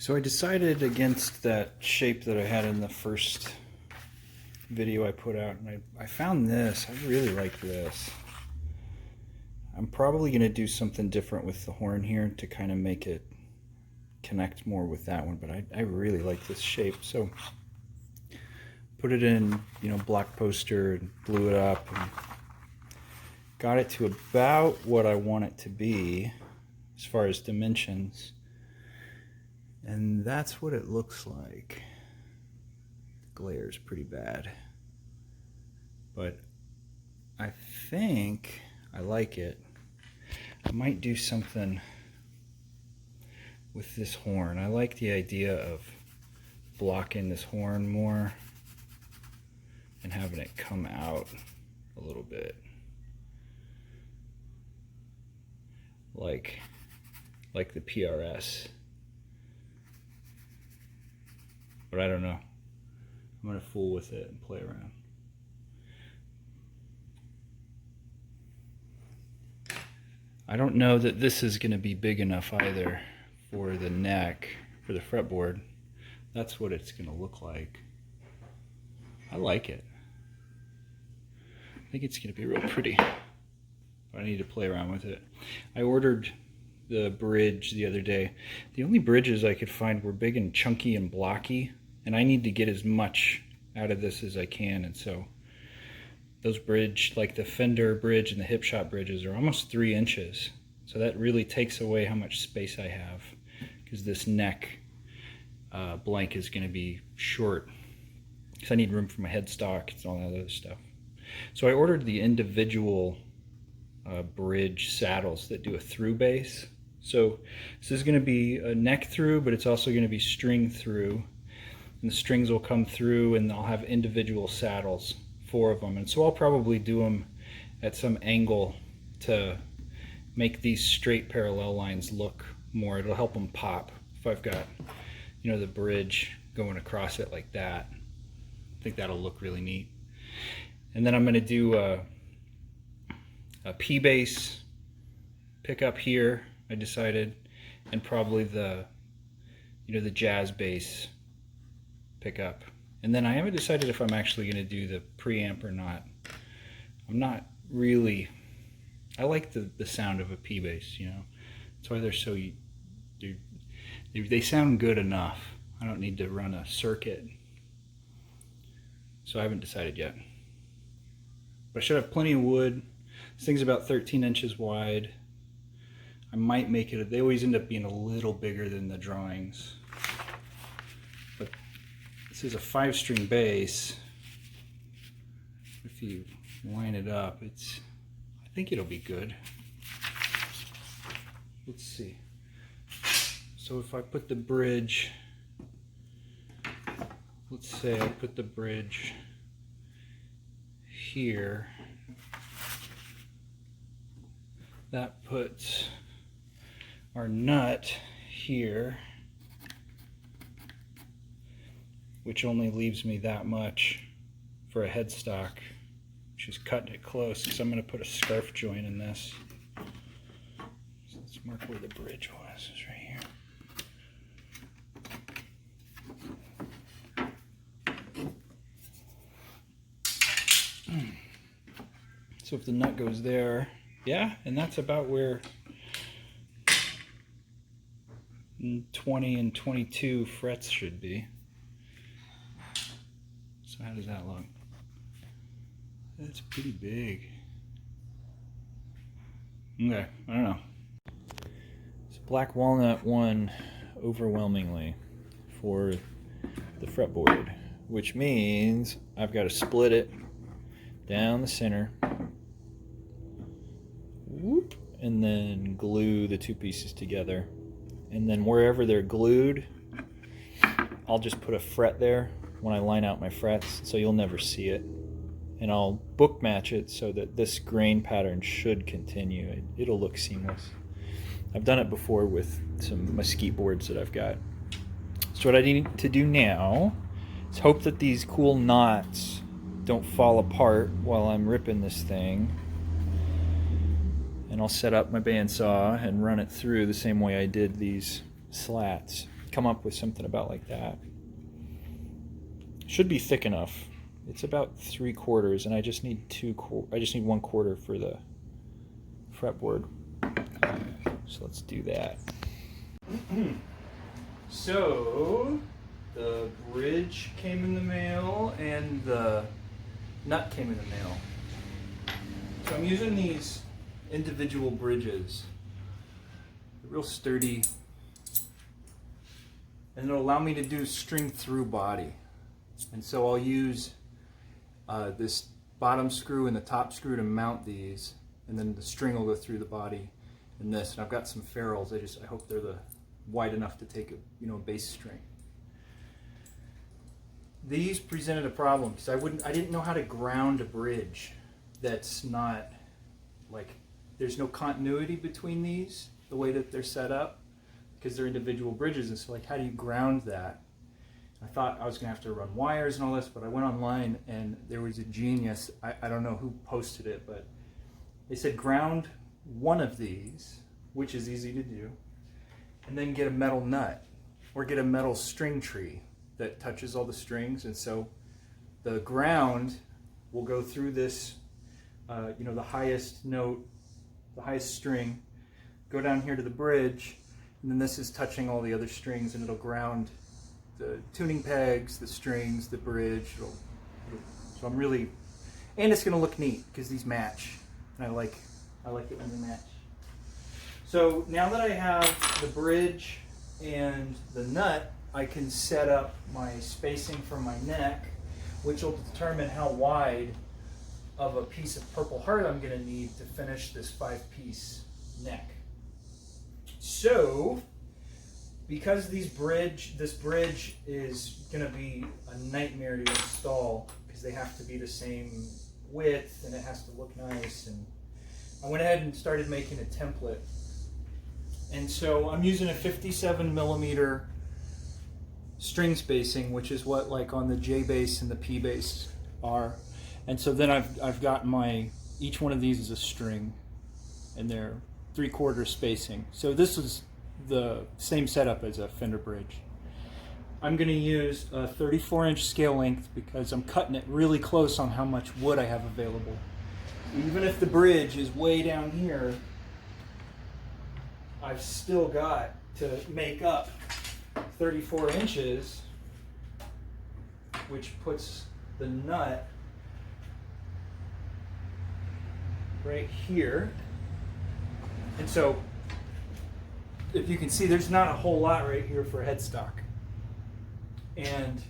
So I decided against that shape that I had in the first video I put out, and I found this. I really like this. I'm probably going to do something different with the horn here to kind of make it connect more with that one, but I really like this shape. So put it in, block poster, and blew it up, and got it to about what I want it to be as far as dimensions. And that's what it looks like. The glare is pretty bad, but I think I like it. I might do something with this horn. I like the idea of blocking this horn more and having it come out a little bit, like the PRS. But I don't know. I'm gonna fool with it and play around. I don't know that this is gonna be big enough either for the neck, for the fretboard. That's what it's gonna look like. I like it. I think it's gonna be real pretty. But I need to play around with it. I ordered the bridge the other day. The only bridges I could find were big and chunky and blocky, and I need to get as much out of this as I can. And so those bridge, like the Fender bridge and the hip shot bridges, are almost 3 inches. So that really takes away how much space I have, because this neck blank is going to be short, because I need room for my headstock and all that other stuff. So I ordered the individual bridge saddles that do a through base. So this is going to be a neck through, but it's also going to be string through, and the strings will come through, and I'll have individual saddles, 4 of them. And so I'll probably do them at some angle to make these straight parallel lines look more. It'll help them pop if I've got, the bridge going across it like that. I think that'll look really neat. And then I'm going to do a P bass pickup here, I decided, and probably the jazz bass pickup. And then I haven't decided if I'm actually going to do the preamp or not. I'm not really, I like the sound of a P bass, That's why they're so, they sound good enough. I don't need to run a circuit. So I haven't decided yet. But I should have plenty of wood. This thing's about 13 inches wide. I might make it, they always end up being a little bigger than the drawings. But this is a 5-string bass. If you line it up, I think it'll be good. Let's see. So if I put the bridge, let's say I put the bridge here, that puts our nut here, which only leaves me that much for a headstock, which is cutting it close, because I'm going to put a scarf joint in this. So let's mark where the bridge was. It's right here. So if the nut goes there, yeah, and that's about where 20 and 22 frets should be. So how does that look? That's pretty big. Okay, I don't know. So black walnut won overwhelmingly for the fretboard, which means I've got to split it down the center, whoop, and then glue the 2 pieces together. And then wherever they're glued, I'll just put a fret there when I line out my frets, so you'll never see it. And I'll book match it so that this grain pattern should continue. It'll look seamless. I've done it before with some mesquite boards that I've got. So what I need to do now is hope that these cool knots don't fall apart while I'm ripping this thing. And I'll set up my bandsaw and run it through the same way I did these slats. come up with something about like that. Should be thick enough. It's about 3/4, and I just need 1/4 for the fretboard. So let's do that. So the bridge came in the mail and the nut came in the mail. So I'm using these individual bridges. They're real sturdy, and it'll allow me to do string through body. And so I'll use this bottom screw and the top screw to mount these, and then the string will go through the body and this. And I've got some ferrules. I hope they're wide enough to take a bass string. These presented a problem because I didn't know how to ground a bridge that's not like, there's no continuity between these, the way that they're set up, because they're individual bridges. And so like, how do you ground that? I thought I was gonna have to run wires and all this, but I went online and there was a genius, I don't know who posted it, but they said ground one of these, which is easy to do, and then get a metal nut or get a metal string tree that touches all the strings. And so the ground will go through this, the highest note, the highest string, go down here to the bridge, and then this is touching all the other strings, and it'll ground the tuning pegs, the strings, the bridge. So I'm really, and it's going to look neat because these match, and I like it when they match. So now that I have the bridge and the nut, I can set up my spacing for my neck, which will determine how wide of a piece of Purple Heart I'm going to need to finish this 5-piece neck. So, because this bridge is going to be a nightmare to install because they have to be the same width and it has to look nice, and I went ahead and started making a template. And so I'm using a 57mm string spacing, which is what like on the J bass and the P bass are. And so then I've got each one of these is a string, and they're 3/4 spacing. So this is the same setup as a Fender bridge. I'm going to use a 34-inch scale length because I'm cutting it really close on how much wood I have available. Even if the bridge is way down here, I've still got to make up 34 inches, which puts the nut right here. And so, if you can see, there's not a whole lot right here for headstock. And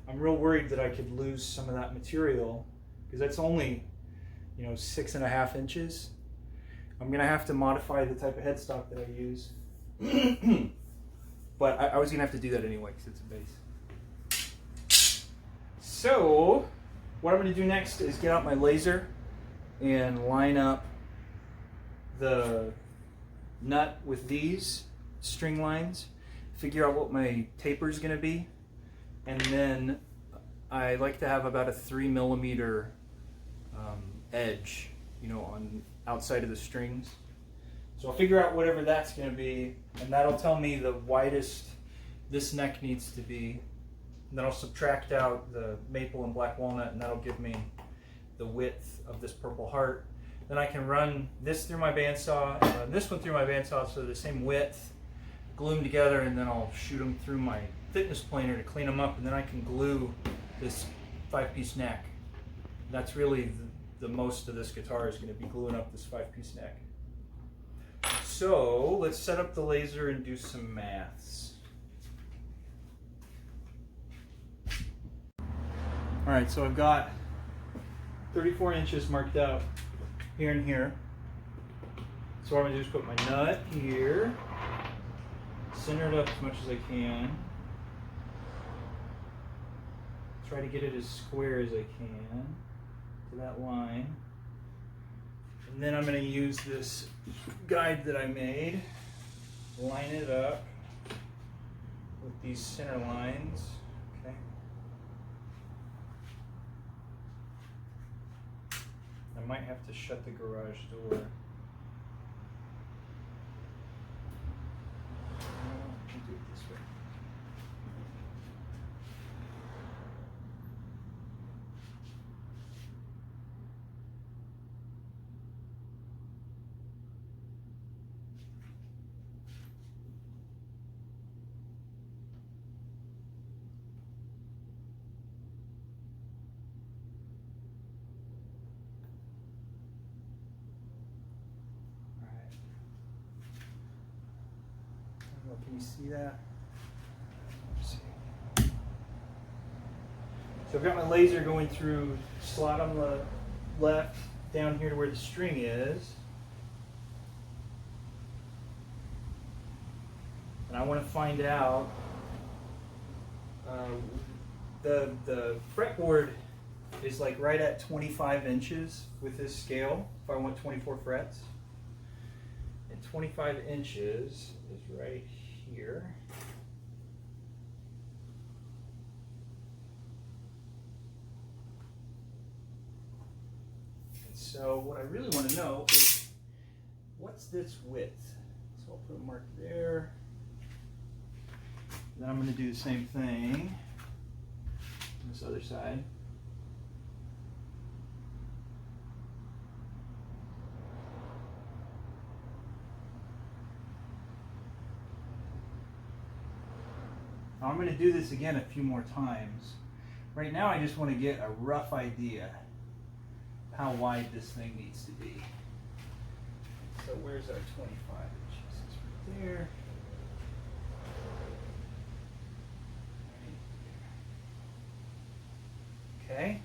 I'm real worried that I could lose some of that material because that's only, 6.5 inches. I'm going to have to modify the type of headstock that I use. But I was going to have to do that anyway because it's a bass. So, what I'm going to do next is get out my laser and line up the nut with these string lines, figure out what my taper is going to be, and then I like to have about a 3mm edge, on outside of the strings. So I'll figure out whatever that's going to be, and that'll tell me the widest this neck needs to be. And then I'll subtract out the maple and black walnut, and that'll give me the width of this Purple Heart. Then I can run this through my bandsaw and run this one through my bandsaw so they're the same width, glue them together, and then I'll shoot them through my thickness planer to clean them up, and then I can glue this 5-piece neck. That's really the most of this guitar is going to be gluing up this 5-piece neck. So let's set up the laser and do some maths. Alright, so I've got 34 inches marked out here and here. So what I'm going to do is put my nut here, center it up as much as I can, try to get it as square as I can to that line, and then I'm going to use this guide that I made, line it up with these center lines. Okay. I might have to shut the garage door. I'll do it this way. Can you see that? Let's see. So I've got my laser going through slot on the left down here to where the string is. And I want to find out the fretboard is like right at 25 inches with this scale if I want 24 frets. And 25 inches is right here. And so what I really want to know is what's this width? So I'll put a mark there. Then I'm going to do the same thing on this other side. Now I'm going to do this again a few more times. Right now I just want to get a rough idea how wide this thing needs to be. So where's our 25 inches? It's right there. Okay.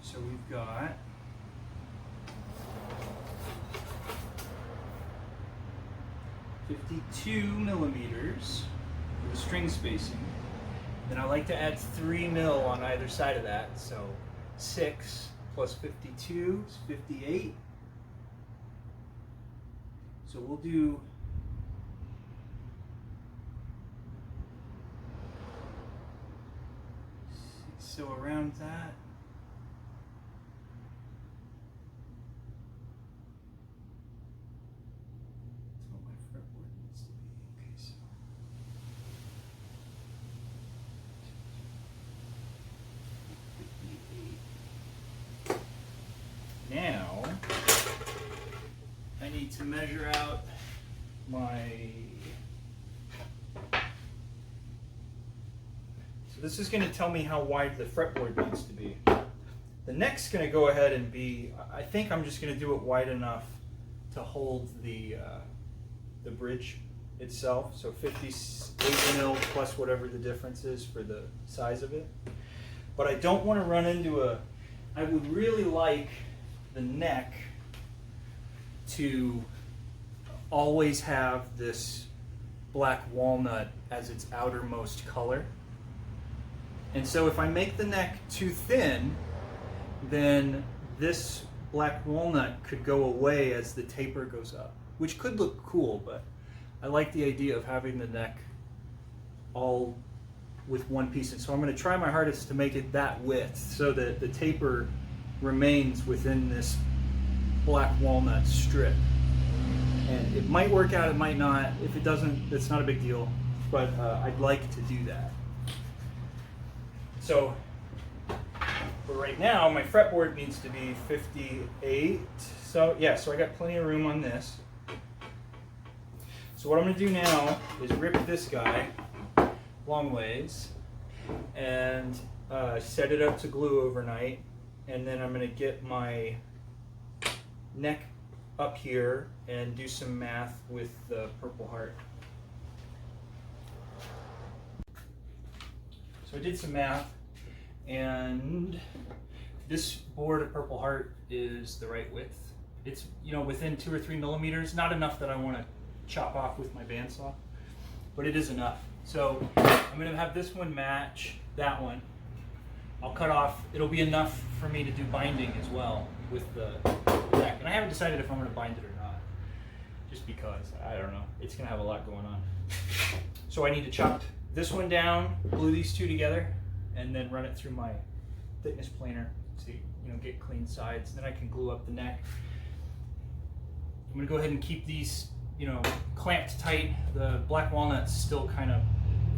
So we've got $52 for the string spacing. Then I like to add 3 mil on either side of that. So 6 plus 52 is 58. So we'll do so around that. That's what my fretboard needs to be. Okay, so now I need to measure out my. So this is going to tell me how wide the fretboard needs to be. The neck's going to go ahead and be, I think I'm just going to do it wide enough to hold the bridge itself. So 58 mil plus whatever the difference is for the size of it. But I don't want to run into I would really like the neck to always have this black walnut as its outermost color. And so if I make the neck too thin, then this black walnut could go away as the taper goes up, which could look cool, but I like the idea of having the neck all with one piece. And so I'm going to try my hardest to make it that width so that the taper remains within this black walnut strip. And it might work out, it might not. If it doesn't, it's not a big deal, but I'd like to do that. So for right now, my fretboard needs to be 58. So yeah, so I got plenty of room on this. So what I'm going to do now is rip this guy long ways and set it up to glue overnight. And then I'm going to get my neck up here and do some math with the Purple Heart. So I did some math, and this board of Purple Heart is the right width. It's, you know, within 2 or 3 millimeters, not enough that I want to chop off with my bandsaw, but it is enough. So I'm going to have this one match that one. I'll cut off, it'll be enough for me to do binding as well with the neck. And I haven't decided if I'm going to bind it or not, just because, I don't know, it's going to have a lot going on. So I need to chop this one down, glue these two together, and then run it through my thickness planer to, you know, get clean sides. Then I can glue up the neck. I'm going to go ahead and keep these, you know, clamped tight. The black walnut still kind of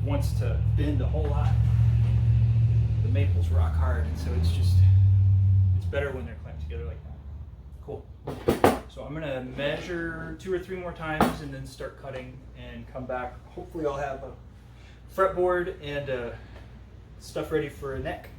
wants to bend a whole lot. The maple's rock hard, and so it's better when they're clamped together like that. Cool. So I'm gonna measure 2 or 3 more times and then start cutting and come back. Hopefully I'll have a fretboard and stuff ready for a neck.